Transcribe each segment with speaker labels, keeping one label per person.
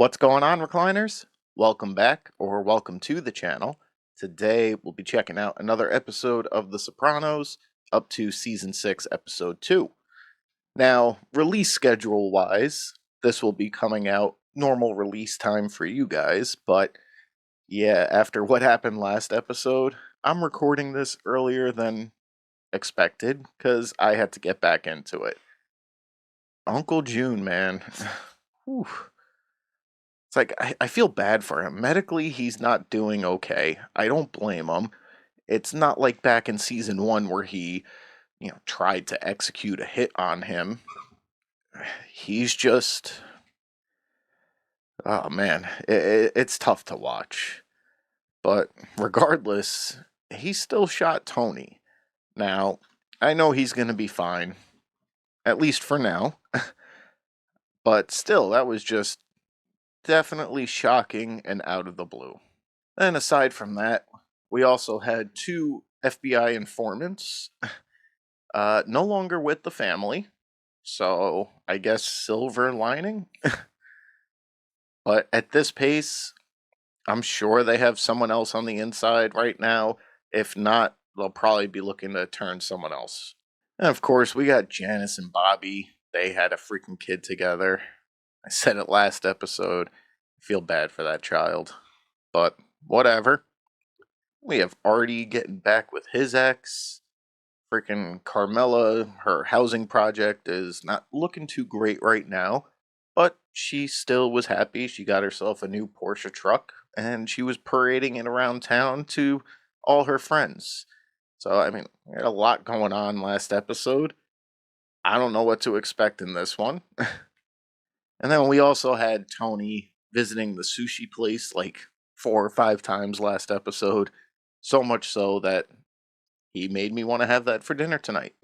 Speaker 1: What's going on, recliners? Welcome back, or welcome to the channel. Today, we'll be checking out another episode of The Sopranos, up to Season 6, Episode 2. Now, release schedule-wise, this will be coming out normal release time for you guys, but yeah, after what happened last episode, I'm recording this earlier than expected, because I had to get back into it. Uncle June, man. Whew. It's like, I feel bad for him. Medically, he's not doing okay. I don't blame him. It's not like back in Season 1 where he, tried to execute a hit on him. He's just... Oh, man. It's tough to watch. But regardless, he still shot Tony. Now, I know he's going to be fine. At least for now. But still, that was just definitely shocking and out of the blue. And aside from that, we also had two FBI informants, no longer with the family, so I guess silver lining. But at this pace, I'm sure they have someone else on the inside right now. If not, they'll probably be looking to turn someone else. And of course, we got Janice and Bobby. They had a freaking kid together. I said it last episode. I feel bad for that child. But whatever. We have Artie getting back with his ex. Freaking Carmela, her housing project is not looking too great right now. But she still was happy. She got herself a new Porsche truck. And she was parading it around town to all her friends. So, I mean, we had a lot going on last episode. I don't know what to expect in this one. And then we also had Tony visiting the sushi place like 4 or 5 times last episode. So much so that he made me want to have that for dinner tonight.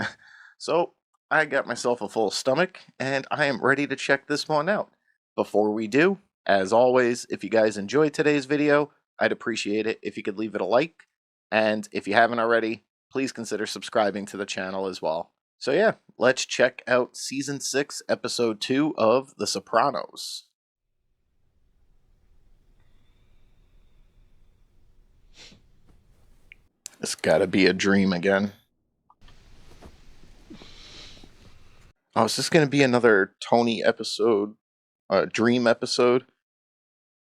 Speaker 1: So I got myself a full stomach and I am ready to check this one out. Before we do, as always, if you guys enjoyed today's video, I'd appreciate it if you could leave it a like. And if you haven't already, please consider subscribing to the channel as well. So yeah, let's check out Season 6, Episode 2 of The Sopranos. This gotta be a dream again. Oh, is this gonna be another Tony episode, dream episode?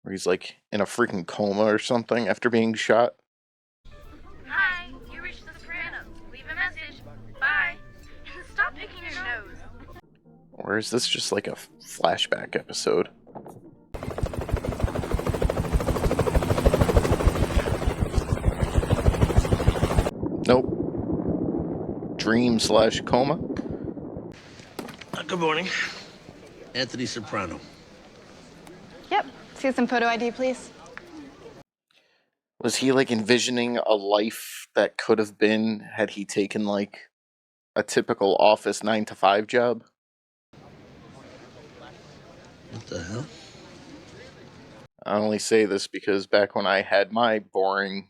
Speaker 1: Where he's like in a freaking coma or something after being shot?
Speaker 2: Hi, you reached the Sopranos. Leave a message. Bye. Stop picking your nose.
Speaker 1: Or is this just like a flashback episode? Nope. Dream/coma?
Speaker 3: Good morning. Anthony Soprano.
Speaker 4: Yep. See some photo ID, please.
Speaker 1: Was he like envisioning a life that could have been had he taken like a typical office 9-to-5 job?
Speaker 3: What the hell?
Speaker 1: I only say this because back when I had my boring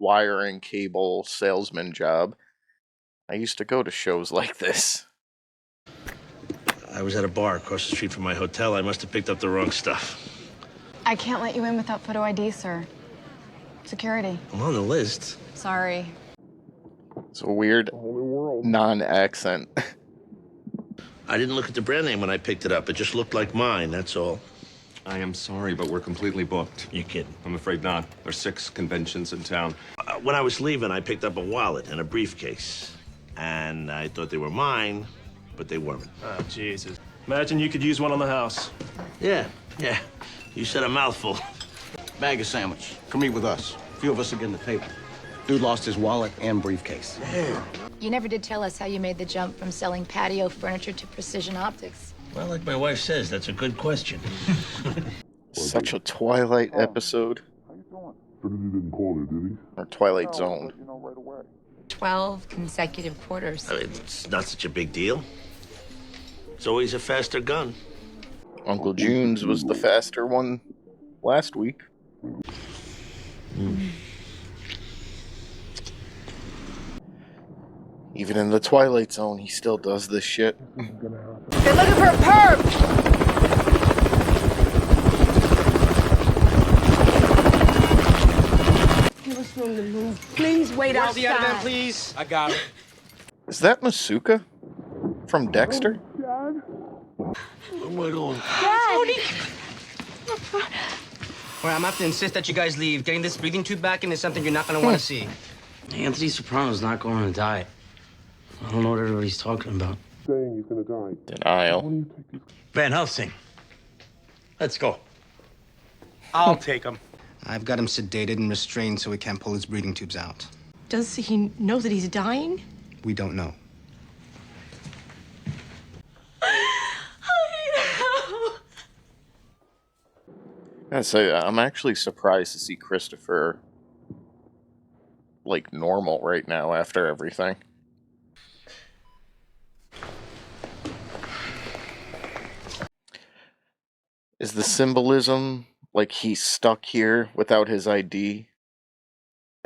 Speaker 1: wiring cable salesman job, I used to go to shows like this.
Speaker 3: I was at a bar across the street from my hotel. I must have picked up the wrong stuff.
Speaker 4: I can't let you in without photo ID, sir. Security.
Speaker 3: I'm on the list.
Speaker 4: Sorry.
Speaker 1: It's a weird non-accent.
Speaker 3: I didn't look at the brand name when I picked it up. It just looked like mine, that's all.
Speaker 5: I am sorry, but we're completely booked.
Speaker 3: You kidding?
Speaker 5: I'm afraid not. There's 6 conventions in town.
Speaker 3: When I was leaving, I picked up a wallet and a briefcase. And I thought they were mine, but they weren't.
Speaker 6: Oh, Jesus. Imagine you could use one on the house.
Speaker 3: Yeah. You said a mouthful.
Speaker 7: Bag a sandwich. Come meet with us. A few of us are getting the table. Dude lost his wallet and briefcase.
Speaker 8: You never did tell us how you made the jump from selling patio furniture to precision optics.
Speaker 3: Well, like my wife says, that's a good question.
Speaker 1: Such a Twilight episode.
Speaker 9: Didn't call you, did he?
Speaker 1: Or Twilight Zone.
Speaker 8: 12 consecutive quarters.
Speaker 3: I mean, it's not such a big deal. It's always a faster gun.
Speaker 1: Uncle June's was the faster one last week. Even in the Twilight Zone, he still does this shit.
Speaker 8: They're looking for a perp!
Speaker 10: him to move. Please wait
Speaker 11: Where's the other man,
Speaker 10: outside.
Speaker 11: please? I got him.
Speaker 1: Is that Masuka from Dexter?
Speaker 9: Where am I going?
Speaker 11: Well, I'm gonna have to insist that you guys leave. Getting this breathing tube back in is something you're not gonna want to see.
Speaker 12: Anthony Soprano's not going on a diet. I don't know what everybody's talking about.
Speaker 9: Saying he's gonna die.
Speaker 1: Denial.
Speaker 12: Van Helsing. Let's go.
Speaker 11: I'll take him. I've got him sedated and restrained so he can't pull his breathing tubes out.
Speaker 10: Does he know that he's dying?
Speaker 11: We don't know.
Speaker 1: I say I'm actually surprised to see Christopher like normal right now after everything. Is the symbolism like he's stuck here without his ID?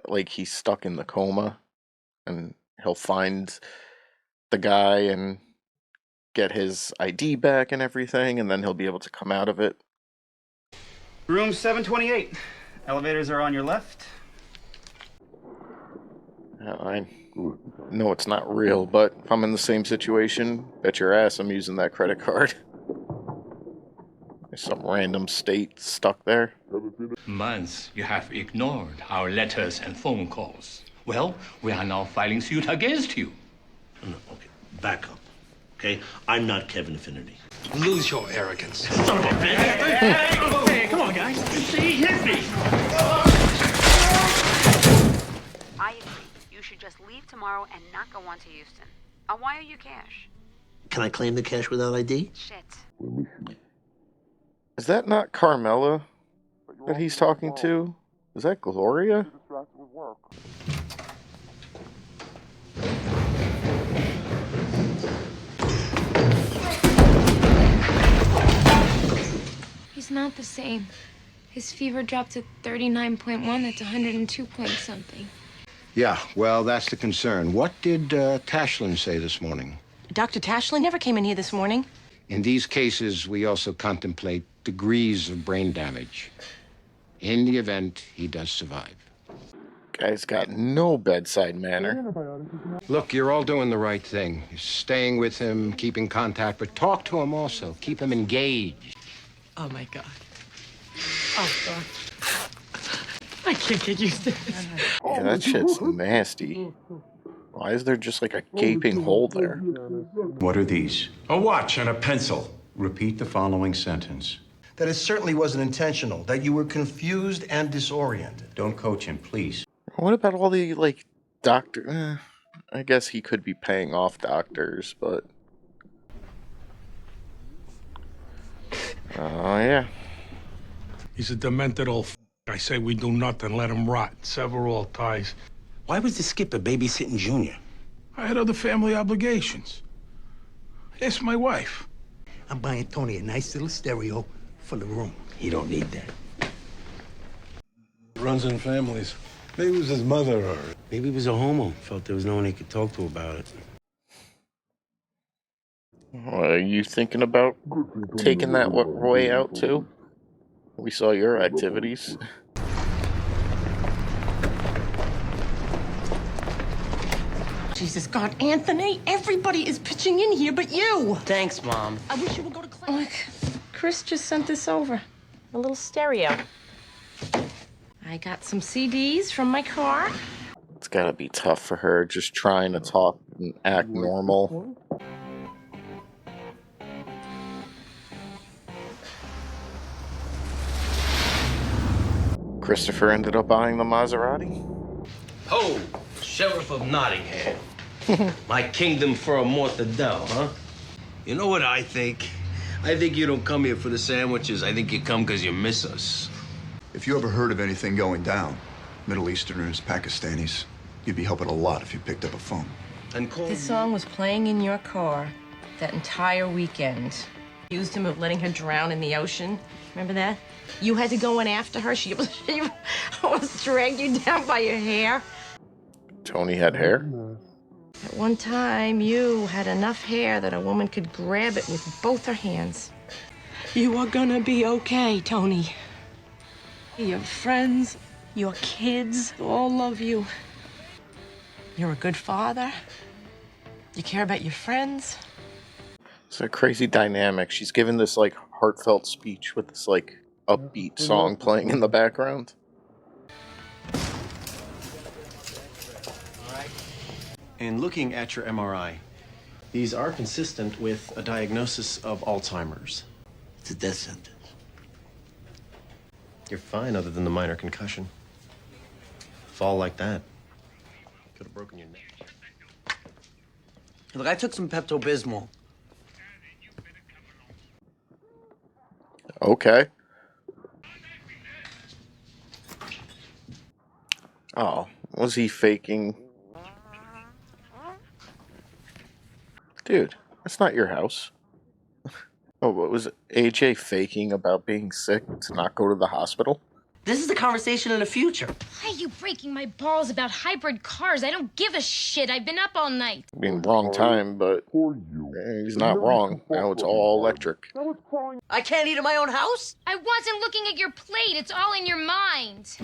Speaker 1: Like he's stuck in the coma and he'll find the guy and get his ID back and everything, and then he'll be able to come out of it.
Speaker 13: Room 728. Elevators are on your left.
Speaker 1: I know it's not real, but if I'm in the same situation, bet your ass I'm using that credit card. There's some random state stuck there.
Speaker 14: Months you have ignored our letters and phone calls. Well, we are now filing suit against you.
Speaker 3: No, okay, back up. Okay, I'm not Kevin Affinity.
Speaker 12: Lose your arrogance.
Speaker 14: Son of a bitch! Hey, come on, guys. See, hit me!
Speaker 15: I agree. You should just leave tomorrow and not go on to Houston. I'll wire you cash.
Speaker 3: Can I claim the cash without ID?
Speaker 15: Shit.
Speaker 1: Is that not Carmela that he's talking to? Is that Gloria?
Speaker 8: He's not the same. His fever dropped to 39.1. That's 102 point something.
Speaker 7: Yeah, well, that's the concern. What did Tashlin say this morning?
Speaker 10: Dr. Tashlin never came in here this morning.
Speaker 7: In these cases, we also contemplate degrees of brain damage. In the event he does survive.
Speaker 1: Guy's got no bedside manner.
Speaker 7: Look, you're all doing the right thing. You're staying with him, keeping contact, but talk to him also. Keep him engaged.
Speaker 10: Oh, my God. Oh, God. I can't get used to this.
Speaker 1: Yeah, that shit's nasty. Why is there just like a gaping hole there?
Speaker 16: What are these? A watch and a pencil. Repeat the following sentence.
Speaker 17: That it certainly wasn't intentional, that you were confused and disoriented.
Speaker 16: Don't coach him, please.
Speaker 1: What about all the, like, doctor... I guess he could be paying off doctors, but... Oh, yeah.
Speaker 18: He's a demented old f***. I say we do nothing, let him rot. Sever all ties.
Speaker 12: Why was the skipper babysitting Junior?
Speaker 18: I had other family obligations. Ask my wife.
Speaker 12: I'm buying Tony a nice little stereo for the room. He don't need that.
Speaker 19: Runs in families. Maybe it was his mother or...
Speaker 12: Maybe he was a homo. Felt there was no one he could talk to about it.
Speaker 1: Are you thinking about taking that way out, too? We saw your activities.
Speaker 10: Jesus God, Anthony, everybody is pitching in here but you.
Speaker 11: Thanks, Mom.
Speaker 10: I wish you would go to class. Look, Chris just sent this over. A little stereo. I got some CDs from my car.
Speaker 1: It's gotta be tough for her, just trying to talk and act normal. Christopher ended up buying the Maserati?
Speaker 12: Oh, Sheriff of Nottingham. My kingdom for a mortadell, huh? You know what I think? I think you don't come here for the sandwiches. I think you come because you miss us.
Speaker 20: If you ever heard of anything going down, Middle Easterners, Pakistanis, you'd be helping a lot if you picked up a phone.
Speaker 12: And call
Speaker 10: This song was playing in your car that entire weekend. Accused him of letting her drown in the ocean. Remember that? You had to go in after her. She almost dragged you down by your hair.
Speaker 1: Tony had hair?
Speaker 10: At one time, you had enough hair that a woman could grab it with both her hands. You are gonna be okay, Tony. Your friends Your kids all love you. You're a good father. You care about your friends.
Speaker 1: It's a crazy dynamic. She's giving this like heartfelt speech with this like upbeat song playing in the background.
Speaker 21: In looking at your MRI, these are consistent with a diagnosis of Alzheimer's.
Speaker 12: It's a death sentence.
Speaker 21: You're fine other than the minor concussion. Fall like that. Could have broken your neck.
Speaker 11: Look, I took some Pepto-Bismol.
Speaker 1: Okay. Oh, was he faking? Dude, that's not your house. Oh, what was AJ faking about being sick to not go to the hospital?
Speaker 11: This is the conversation in the future.
Speaker 8: Why are you breaking my balls about hybrid cars? I don't give a shit. I've been up all night.
Speaker 1: I mean, wrong time, but he's not wrong. Now it's all electric.
Speaker 11: I can't eat in my own house?
Speaker 8: I wasn't looking at your plate. It's all in your mind.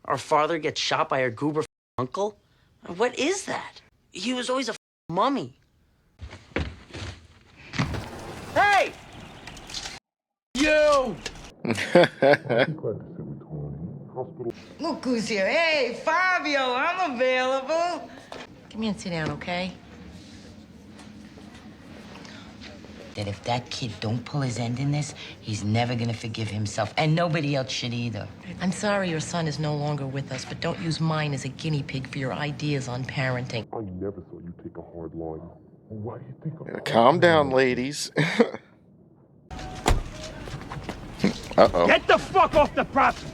Speaker 11: Our father gets shot by our goober uncle? What is that? He was always a mummy. Hey! You!
Speaker 10: Look who's here. Hey, Fabio, I'm available. Come here and sit down, okay?
Speaker 22: That if that kid don't pull his end in this, he's never gonna forgive himself, and nobody else should either.
Speaker 10: I'm sorry your son is no longer with us, but don't use mine as a guinea pig for your ideas on parenting.
Speaker 9: I never saw you take a hard line. Why do you think
Speaker 1: Calm down, ladies. Uh-oh.
Speaker 9: Get the fuck off the property!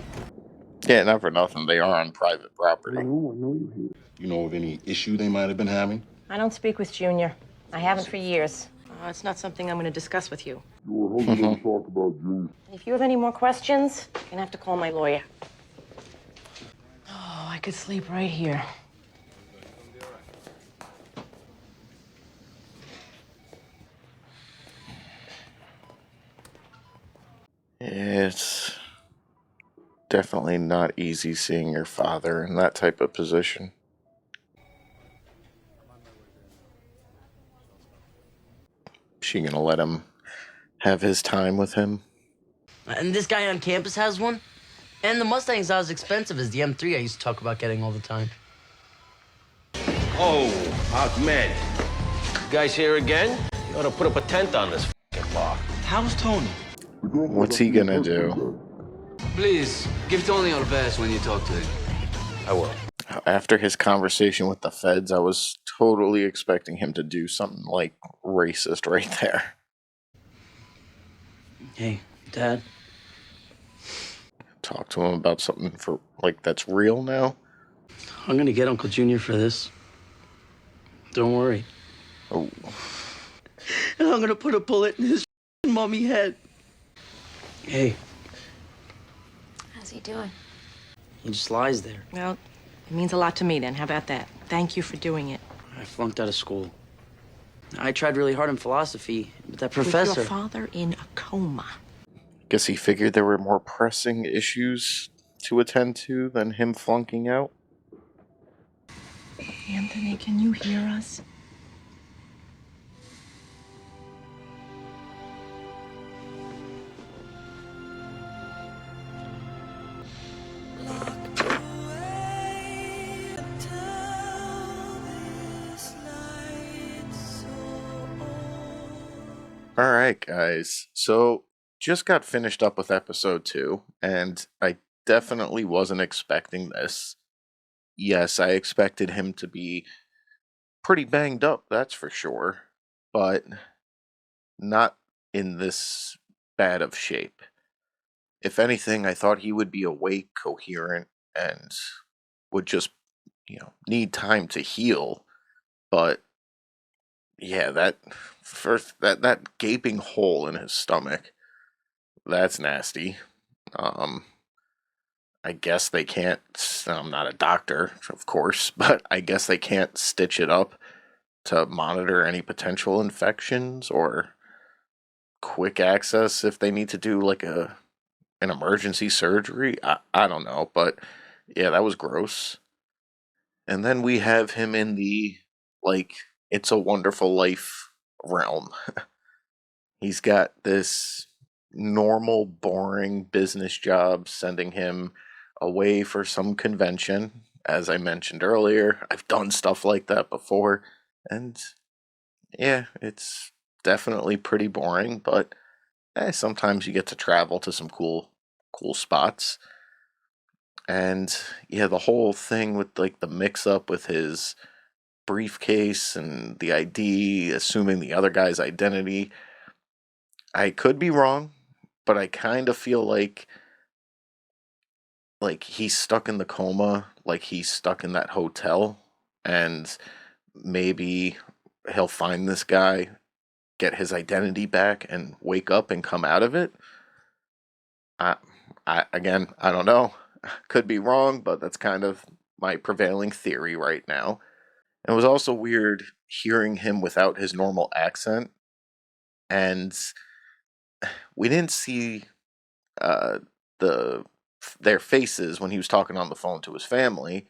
Speaker 1: Yeah, not for nothing. They are on private property.
Speaker 16: You know of any issue they might have been having?
Speaker 10: I don't speak with Junior. I haven't for years. It's not something I'm going to discuss with you.
Speaker 9: You were hoping to talk about Junior.
Speaker 10: If you have any more questions, you're going to have to call my lawyer. Oh, I could sleep right here.
Speaker 1: It's definitely not easy seeing your father in that type of position. She gonna let him have his time with him?
Speaker 11: And this guy on campus has one? And the Mustang's not as expensive as the M3 I used to talk about getting all the time.
Speaker 12: Oh, Ahmed. You guys here again? You ought to put up a tent on this f***ing bar.
Speaker 11: How's Tony?
Speaker 1: What's he gonna do?
Speaker 23: Please, give Tony your best when you talk to him.
Speaker 12: I will.
Speaker 1: After his conversation with the feds, I was totally expecting him to do something like racist right there.
Speaker 11: Hey, Dad.
Speaker 1: Talk to him about something for like that's real now.
Speaker 11: I'm gonna get Uncle Junior for this. Don't worry.
Speaker 1: Oh.
Speaker 11: And I'm gonna put a bullet in his mummy head. Hey,
Speaker 8: How's he doing?
Speaker 11: he just lies there. Well, it means a lot to me then. How about that? Thank you for doing it. I flunked out of school. I tried really hard in philosophy, but that professor... With your father in a coma.
Speaker 1: Guess he figured there were more pressing issues to attend to than him flunking out.
Speaker 10: Anthony, can you hear us?
Speaker 1: Alright, guys. So, just got finished up with episode 2, and I definitely wasn't expecting this. Yes, I expected him to be pretty banged up, that's for sure, but not in this bad of shape. If anything, I thought he would be awake, coherent, and would just, need time to heal. But yeah, that gaping hole in his stomach, that's nasty. I guess they can't, I'm not a doctor, of course, but I guess they can't stitch it up to monitor any potential infections or quick access if they need to do like a an emergency surgery. I don't know, but yeah, that was gross. And then we have him in the, like, It's a Wonderful Life realm. He's got this normal, boring business job sending him away for some convention. As I mentioned earlier, I've done stuff like that before, and yeah, it's definitely pretty boring, but sometimes you get to travel to some cool spots. And yeah, the whole thing with like the mix up with his briefcase and the ID, assuming the other guy's identity. I could be wrong, but I kind of feel like he's stuck in the coma, like he's stuck in that hotel, and maybe he'll find this guy, get his identity back, and wake up and come out of it. I, I don't know. Could be wrong, but that's kind of my prevailing theory right now. It was also weird hearing him without his normal accent, and we didn't see uh, the their faces when he was talking on the phone to his family,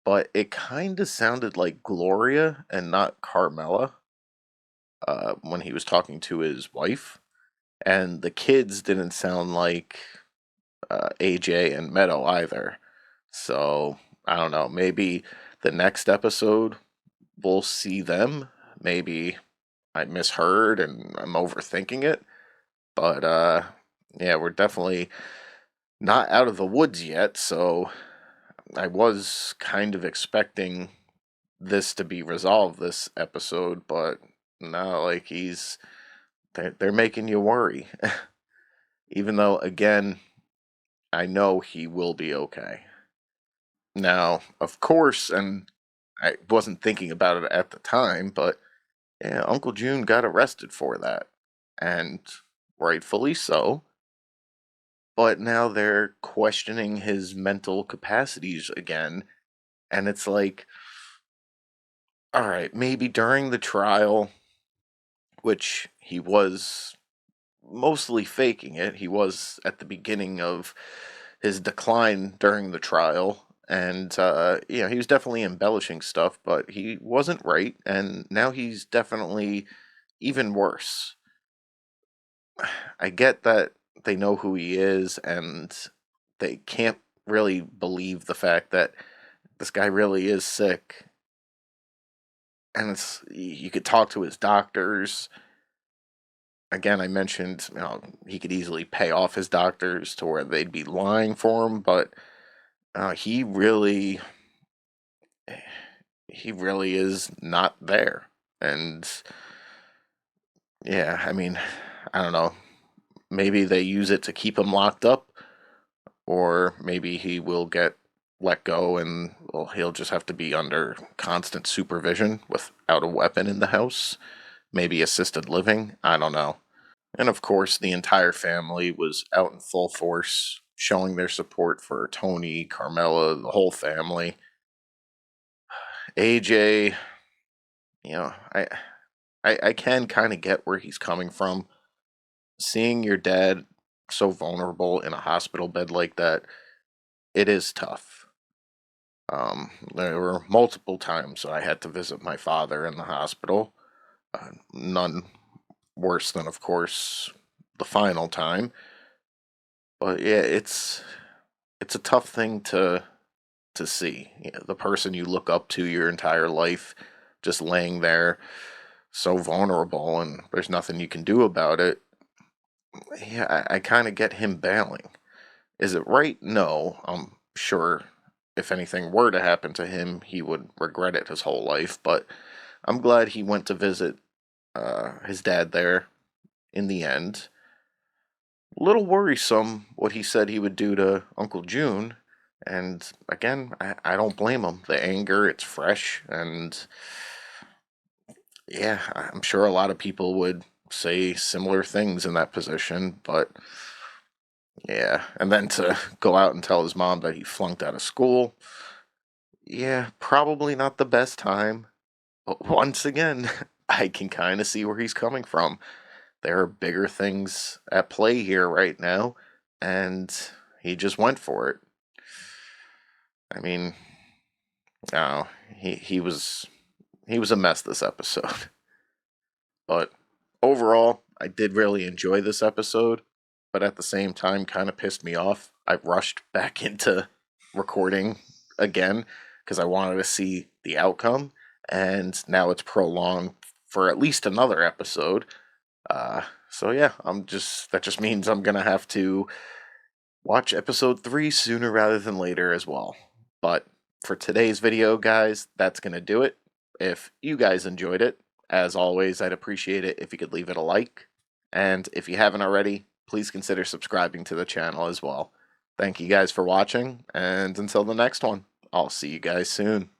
Speaker 1: but it kind of sounded like Gloria and not Carmela when he was talking to his wife, and the kids didn't sound like AJ and Meadow either. So I don't know. Maybe the next episode we'll see them. Maybe I misheard and I'm overthinking it. But yeah, we're definitely not out of the woods yet, so I was kind of expecting this to be resolved this episode, but no, like they're making you worry. Even though again, I know he will be okay. Now, of course, and I wasn't thinking about it at the time, but yeah, Uncle June got arrested for that. And rightfully so. But now they're questioning his mental capacities again. And it's like, all right, maybe during the trial, which he was mostly faking it, he was at the beginning of his decline during the trial. And, he was definitely embellishing stuff, but he wasn't right. And now he's definitely even worse. I get that they know who he is and they can't really believe the fact that this guy really is sick. And you could talk to his doctors. Again, I mentioned, he could easily pay off his doctors to where they'd be lying for him, but he really is not there. And yeah, I mean, I don't know. Maybe they use it to keep him locked up, or maybe he will get let go and well, he'll just have to be under constant supervision without a weapon in the house. Maybe assisted living. I don't know. And of course, the entire family was out in full force, showing their support for Tony, Carmela, the whole family. AJ, you know, I can kind of get where he's coming from. Seeing your dad so vulnerable in a hospital bed like that, it is tough. There were multiple times I had to visit my father in the hospital. None worse than, of course, the final time. But yeah, it's a tough thing to see. The person you look up to your entire life just laying there so vulnerable and there's nothing you can do about it. Yeah, I kind of get him bailing. Is it right? No. I'm sure if anything were to happen to him, he would regret it his whole life. But I'm glad he went to visit his dad there in the end. A little worrisome what he said he would do to Uncle June. And again, I don't blame him. The anger, it's fresh. And yeah, I'm sure a lot of people would say similar things in that position. But yeah, and then to go out and tell his mom that he flunked out of school. Yeah, probably not the best time. But once again, I can kind of see where he's coming from. There are bigger things at play here right now. and he just went for it. I mean, no, he was a mess this episode. But overall, I did really enjoy this episode, but at the same time kind of pissed me off. I rushed back into recording again because I wanted to see the outcome, and now it's prolonged for at least another episode. So yeah, that just means I'm gonna have to watch episode 3 sooner rather than later as well. But for today's video, guys, that's gonna do it. If you guys enjoyed it, as always, I'd appreciate it if you could leave it a like. And if you haven't already, please consider subscribing to the channel as well. Thank you guys for watching, and until the next one, I'll see you guys soon.